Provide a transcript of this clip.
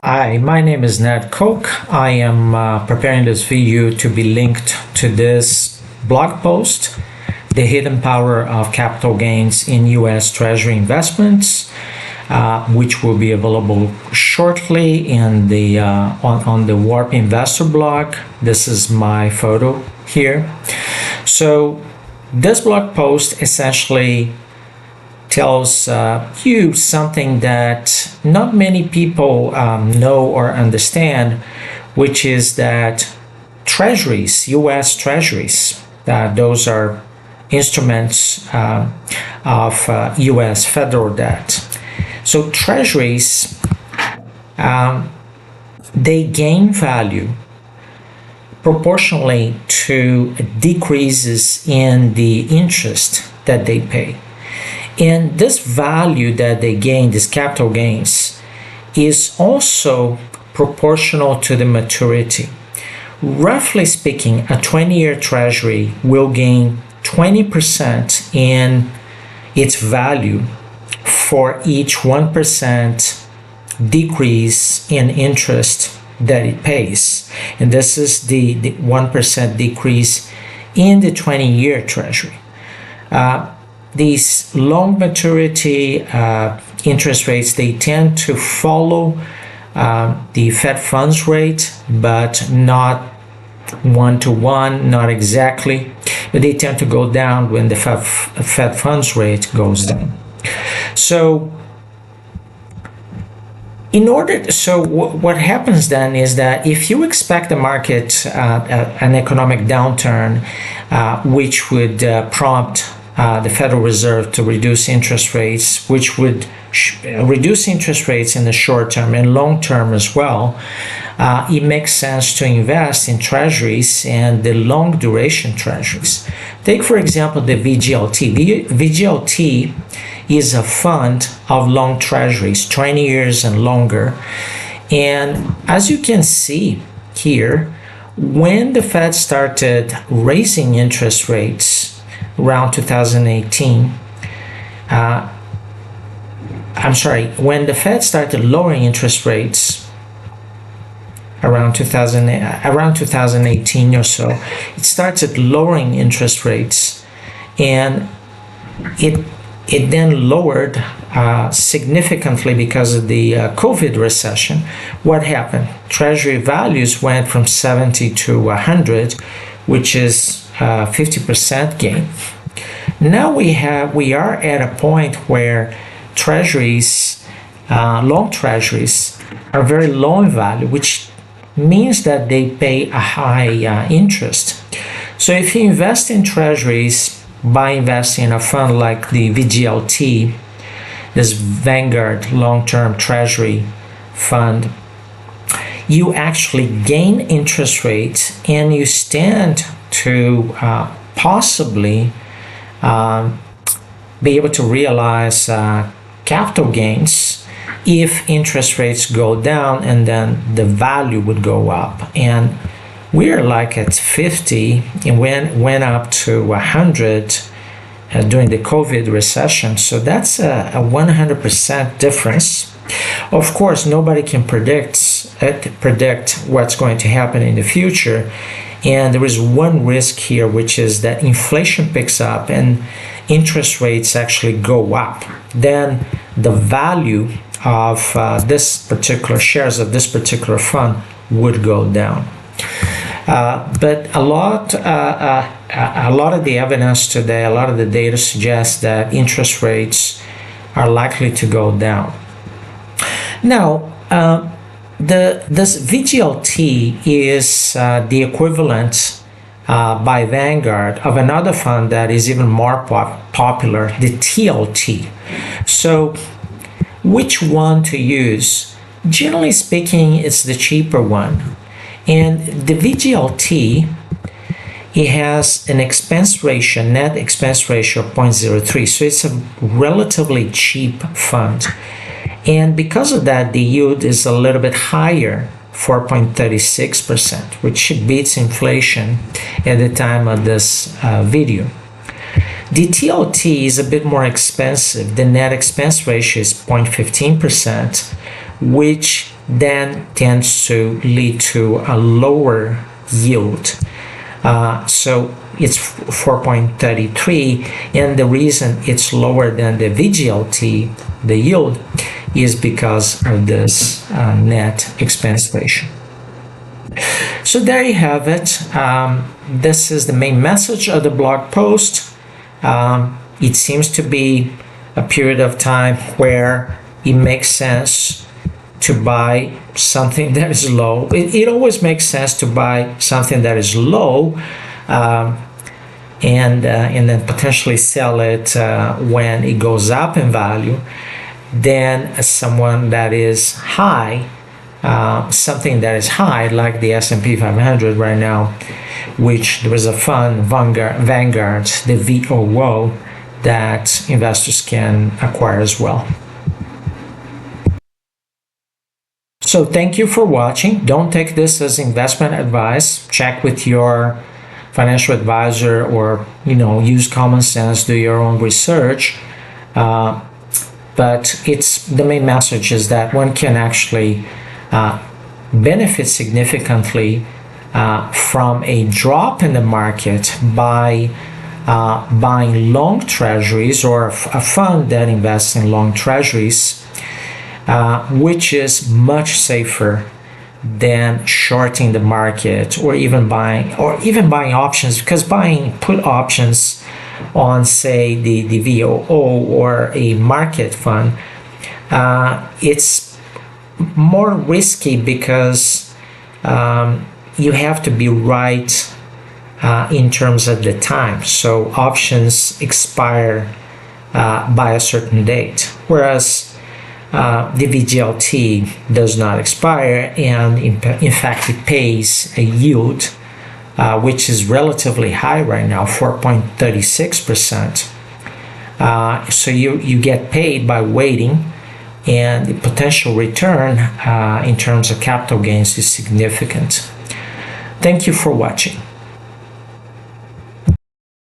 Hi, my name is Ned Cook. I am preparing this video to be linked to this blog post, The Hidden Power of Capital Gains in US Treasury Investments, which will be available shortly in the on the Warp Investor blog. This is my photo here. So this blog post essentially tells you something that not many people know or understand, which is that treasuries, US treasuries, those are instruments of US federal debt. So treasuries, they gain value proportionally to decreases in the interest that they pay. And this value that they gain, these capital gains, is also proportional to the maturity. Roughly speaking, a 20-year treasury will gain 20% in its value for each 1% decrease in interest that it pays. And this is the 1% decrease in the 20-year treasury. These long maturity interest rates, they tend to follow the Fed funds rate, but not one-to-one, not exactly, but they tend to go down when the Fed funds rate goes down. So what happens then is that if you expect the market, an economic downturn, which would prompt the Federal Reserve to reduce interest rates, which would reduce interest rates in the short term and long term as well, it makes sense to invest in treasuries and the long duration treasuries. Take, for example, the VGLT. VGLT is a fund of long treasuries, 20 years and longer. And as you can see here, when the Fed started raising interest rates around 2018, when the Fed started lowering interest rates around 2018 or so, it started lowering interest rates, and it then lowered significantly because of the COVID recession. What happened? Treasury values went from 70 to 100, which is 50% gain. Now we are at a point where treasuries, long treasuries, are very low in value, which means that they pay a high interest. So if you invest in treasuries by investing in a fund like the VGLT, this Vanguard long-term treasury fund, you actually gain interest rates and you stand to possibly be able to realize capital gains if interest rates go down, and then the value would go up. And we're like at 50 and went up to 100 during the COVID recession. So that's a 100% difference. Of course, nobody can predict what's going to happen in the future. And there is one risk here, which is that inflation picks up and interest rates actually go up. Then the value of this particular shares of this particular fund would go down. But a lot of the evidence today, a lot of the data suggests that interest rates are likely to go down. Now, this VGLT is the equivalent by Vanguard of another fund that is even more popular, the TLT. So which one to use? Generally speaking, it's the cheaper one. And the VGLT, it has an expense ratio, net expense ratio of 0.03. So it's a relatively cheap fund. And because of that, the yield is a little bit higher, 4.36%, which beats inflation at the time of this video. The TLT is a bit more expensive. The net expense ratio is 0.15%, which then tends to lead to a lower yield. So it's 4.33, and the reason it's lower than the VGLT, the yield, is because of this net expense ratio. So there you have it. This is the main message of the blog post. It seems to be a period of time where it makes sense to buy something that is low. It always makes sense to buy something that is low, and then potentially sell it when it goes up in value. Then someone that is high, something that is high, like the S&P 500 right now, which there is a fund, Vanguard, the VOO, that investors can acquire as well. So thank you for watching. Don't take this as investment advice. Check with your financial advisor, or use common sense, do your own research. But it's the main message is that one can actually benefit significantly from a drop in the market by buying long treasuries, or a fund that invests in long treasuries, which is much safer than shorting the market, or even buying options, because buying put options on, say, the VOO or a market fund, it's more risky because you have to be right in terms of the time. So options expire by a certain date, whereas the VGLT does not expire, and in fact it pays a yield which is relatively high right now, 4.36%. So you get paid by waiting, and the potential return in terms of capital gains is significant. Thank you for watching.